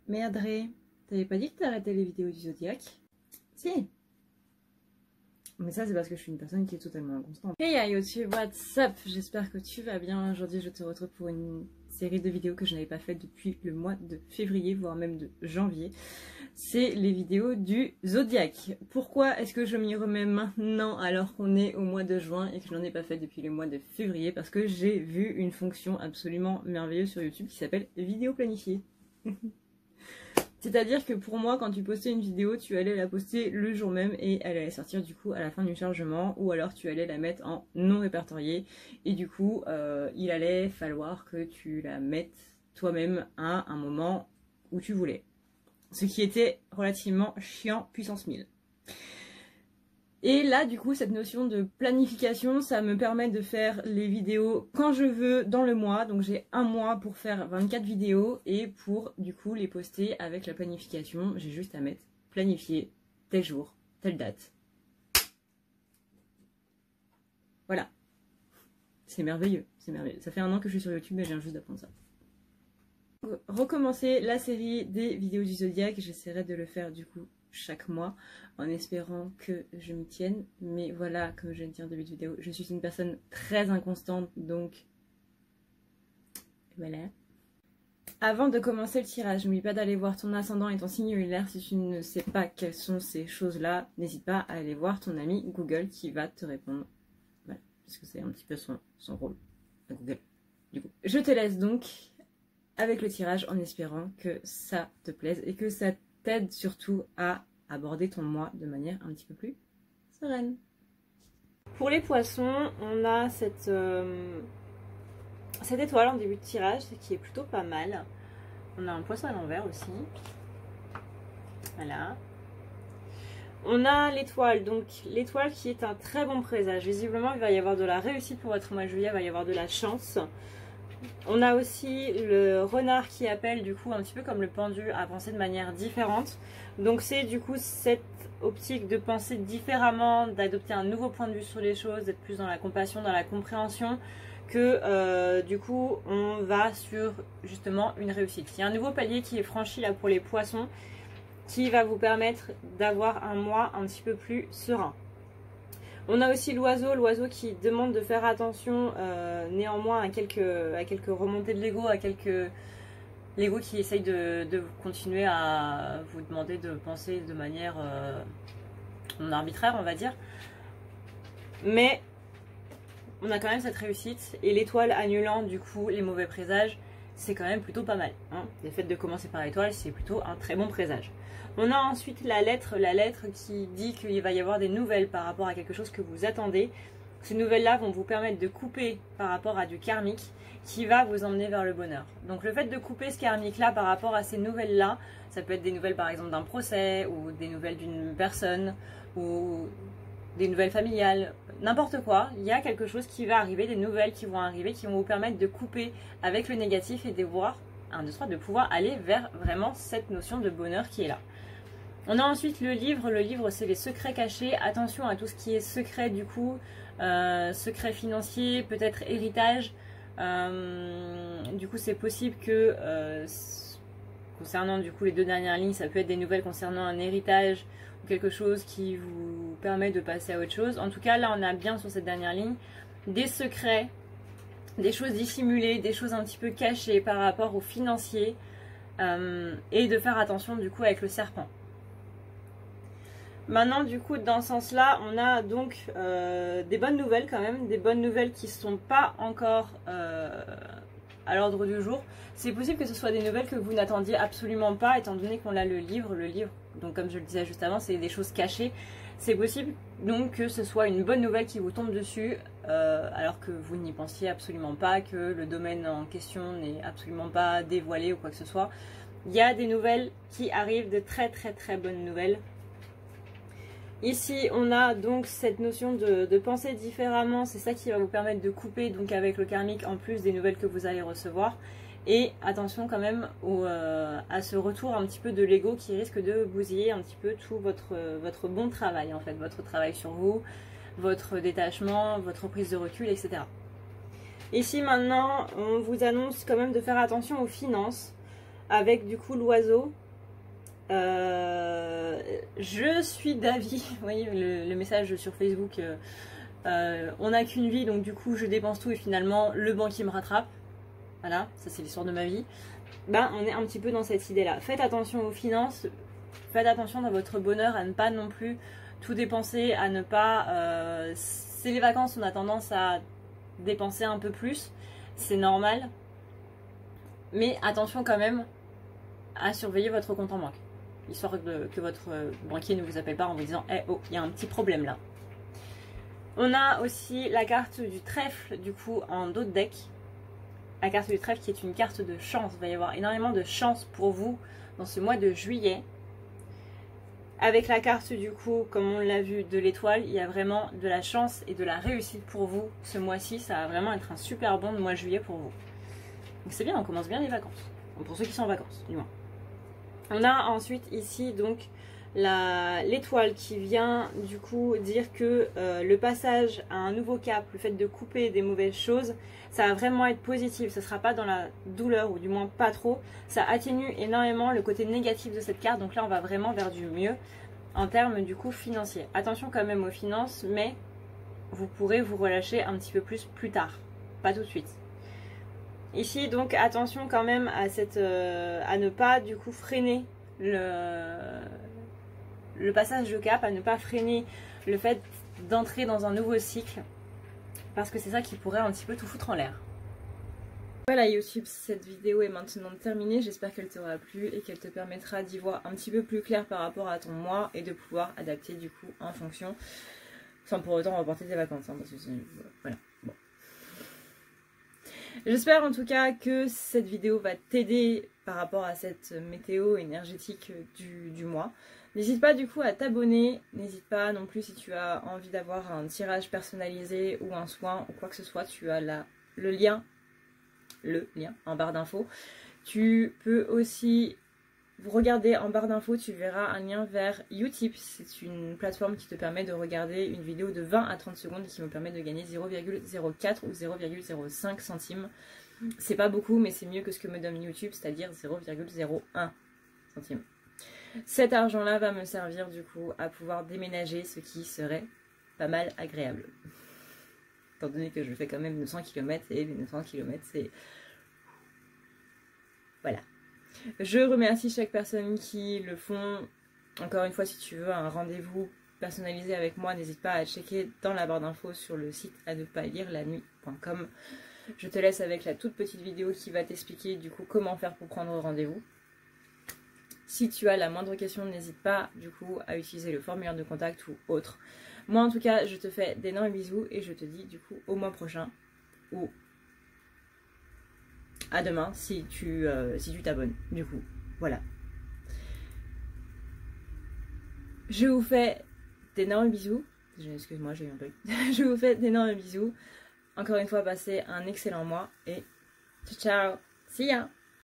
Merde Ré, t'avais pas dit que t'arrêtais les vidéos du Zodiac? Si. Mais ça c'est parce que je suis une personne qui est totalement inconstante. Hey YouTube, what's up? J'espère que tu vas bien. Aujourd'hui je te retrouve pour une série de vidéos que je n'avais pas faites depuis le mois de février, voire même de janvier. C'est les vidéos du Zodiac. Pourquoi est-ce que je m'y remets maintenant alors qu'on est au mois de juin et que je n'en ai pas fait depuis le mois de février? Parce que j'ai vu une fonction absolument merveilleuse sur YouTube qui s'appelle vidéo planifiée. C'est-à-dire que pour moi, quand tu postais une vidéo, tu allais la poster le jour même et elle allait sortir du coup à la fin du chargement, ou alors tu allais la mettre en non répertorié et du coup il allait falloir que tu la mettes toi-même à un moment où tu voulais. Ce qui était relativement chiant puissance 1000. Et là, du coup, cette notion de planification, ça me permet de faire les vidéos quand je veux dans le mois. Donc j'ai un mois pour faire 24 vidéos et pour, du coup, les poster avec la planification, j'ai juste à mettre planifier tel jour, telle date. Voilà. C'est merveilleux, c'est merveilleux. Ça fait un an que je suis sur YouTube et je viens juste d'apprendre ça. Recommencer la série des vidéos du Zodiac, j'essaierai de le faire du coup chaque mois en espérant que je m'y tienne, mais voilà, comme je viens de dire en début de vidéo, je suis une personne très inconstante, donc voilà. Avant de commencer le tirage, n'oublie pas d'aller voir ton ascendant et ton signe lunaire. Si tu ne sais pas quelles sont ces choses là, n'hésite pas à aller voir ton ami Google qui va te répondre, voilà, parce que c'est un petit peu son rôle à Google. Du coup, je te laisse donc avec le tirage en espérant que ça te plaise et que ça t'aide surtout à aborder ton mois de manière un petit peu plus sereine. Pour les poissons, on a cette étoile en début de tirage, ce qui est plutôt pas mal. On a un poisson à l'envers aussi. Voilà. On a l'étoile, donc l'étoile qui est un très bon présage. Visiblement, il va y avoir de la réussite pour votre mois de juillet, il va y avoir de la chance. On a aussi le renard qui appelle du coup un petit peu comme le pendu à penser de manière différente. Donc c'est du coup cette optique de penser différemment, d'adopter un nouveau point de vue sur les choses, d'être plus dans la compassion, dans la compréhension, que du coup on va sur justement une réussite. Il y a un nouveau palier qui est franchi là pour les poissons qui va vous permettre d'avoir un mois un petit peu plus serein. On a aussi l'oiseau qui demande de faire attention néanmoins à quelques remontées de l'ego, à quelques l'ego qui essaye de continuer à vous demander de penser de manière non arbitraire, on va dire. Mais on a quand même cette réussite et l'étoile annulant du coup les mauvais présages, c'est quand même plutôt pas mal. Hein. Le fait de commencer par l'étoile, c'est plutôt un très bon présage. On a ensuite la lettre qui dit qu'il va y avoir des nouvelles par rapport à quelque chose que vous attendez. Ces nouvelles-là vont vous permettre de couper par rapport à du karmique qui va vous emmener vers le bonheur. Donc le fait de couper ce karmique-là par rapport à ces nouvelles-là, ça peut être des nouvelles par exemple d'un procès ou des nouvelles d'une personne ou des nouvelles familiales, n'importe quoi. Il y a quelque chose qui va arriver, des nouvelles qui vont arriver qui vont vous permettre de couper avec le négatif et de voir, de pouvoir aller vers vraiment cette notion de bonheur qui est là. On a ensuite le livre c'est les secrets cachés, attention à tout ce qui est secret du coup, secret financier, peut-être héritage, du coup c'est possible que concernant du coup les deux dernières lignes, ça peut être des nouvelles concernant un héritage ou quelque chose qui vous permet de passer à autre chose. En tout cas là on a bien sur cette dernière ligne des secrets, des choses dissimulées, des choses un petit peu cachées par rapport au financier et de faire attention du coup avec le serpent. Maintenant du coup dans ce sens là on a donc des bonnes nouvelles quand même, des bonnes nouvelles qui ne sont pas encore à l'ordre du jour. C'est possible que ce soit des nouvelles que vous n'attendiez absolument pas étant donné qu'on a le livre, donc comme je le disais juste avant c'est des choses cachées. C'est possible donc que ce soit une bonne nouvelle qui vous tombe dessus alors que vous n'y pensiez absolument pas, que le domaine en question n'est absolument pas dévoilé ou quoi que ce soit. Il y a des nouvelles qui arrivent, de très bonnes nouvelles. Ici on a donc cette notion de penser différemment, c'est ça qui va vous permettre de couper donc avec le karmique en plus des nouvelles que vous allez recevoir. Et attention quand même à ce retour un petit peu de l'ego qui risque de bousiller un petit peu tout votre bon travail en fait, votre travail sur vous, votre détachement, votre prise de recul, etc. Ici maintenant on vous annonce quand même de faire attention aux finances. avec du coup l'oiseau. Je suis d'avis, vous voyez le message sur Facebook, on n'a qu'une vie donc du coup je dépense tout et finalement le banquier me rattrape. Voilà, ça c'est l'histoire de ma vie. Ben, on est un petit peu dans cette idée-là. Faites attention aux finances, faites attention dans votre bonheur à ne pas non plus tout dépenser, à ne pas... c'est les vacances, on a tendance à dépenser un peu plus, c'est normal. Mais attention quand même à surveiller votre compte en banque. Histoire que votre banquier ne vous appelle pas en vous disant « Eh oh, il y a un petit problème là ». On a aussi la carte du trèfle, du coup, en dos de deck. La carte du trèfle qui est une carte de chance. Il va y avoir énormément de chance pour vous dans ce mois de juillet. Avec la carte du coup, comme on l'a vu, de l'étoile, il y a vraiment de la chance et de la réussite pour vous ce mois-ci. Ça va vraiment être un super bon mois de juillet pour vous. Donc c'est bien, on commence bien les vacances. Donc pour ceux qui sont en vacances, du moins. On a ensuite ici donc l'étoile qui vient du coup dire que le passage à un nouveau cap, le fait de couper des mauvaises choses, ça va vraiment être positif, ça ne sera pas dans la douleur ou du moins pas trop, ça atténue énormément le côté négatif de cette carte, donc là on va vraiment vers du mieux en termes du coup financier. Attention quand même aux finances, mais vous pourrez vous relâcher un petit peu plus tard, pas tout de suite. Ici donc attention quand même à ne pas du coup freiner le passage de cap, à ne pas freiner le fait d'entrer dans un nouveau cycle, parce que c'est ça qui pourrait un petit peu tout foutre en l'air. Voilà YouTube, cette vidéo est maintenant terminée, j'espère qu'elle t'aura plu et qu'elle te permettra d'y voir un petit peu plus clair par rapport à ton mois et de pouvoir adapter du coup en fonction, sans pour autant reporter tes vacances, hein, parce que voilà, bon. J'espère en tout cas que cette vidéo va t'aider par rapport à cette météo énergétique du mois. N'hésite pas du coup à t'abonner, n'hésite pas non plus si tu as envie d'avoir un tirage personnalisé ou un soin ou quoi que ce soit, tu as le lien en barre d'infos. Tu peux aussi regarder en barre d'infos, tu verras un lien vers Utip. C'est une plateforme qui te permet de regarder une vidéo de 20 à 30 secondes et qui me permet de gagner 0,04 ou 0,05 centimes. C'est pas beaucoup, mais c'est mieux que ce que me donne YouTube, c'est-à-dire 0,01 centimes. Cet argent-là va me servir du coup à pouvoir déménager, ce qui serait pas mal agréable. Étant donné que je fais quand même 900 km et les 900 km c'est... Voilà. Je remercie chaque personne qui le font. Encore une fois, si tu veux un rendez-vous personnalisé avec moi, n'hésite pas à checker dans la barre d'infos sur le site à ne pas lire la nuit.com. Je te laisse avec la toute petite vidéo qui va t'expliquer du coup comment faire pour prendre rendez-vous. Si tu as la moindre question, n'hésite pas du coup à utiliser le formulaire de contact ou autre. Moi en tout cas, je te fais d'énormes bisous et je te dis du coup au mois prochain ou à demain si tu t'abonnes du coup. Voilà. Je vous fais d'énormes bisous. Excuse-moi, j'ai eu un bug. Je vous fais d'énormes bisous. Encore une fois, passez un excellent mois et ciao ciao. See ya.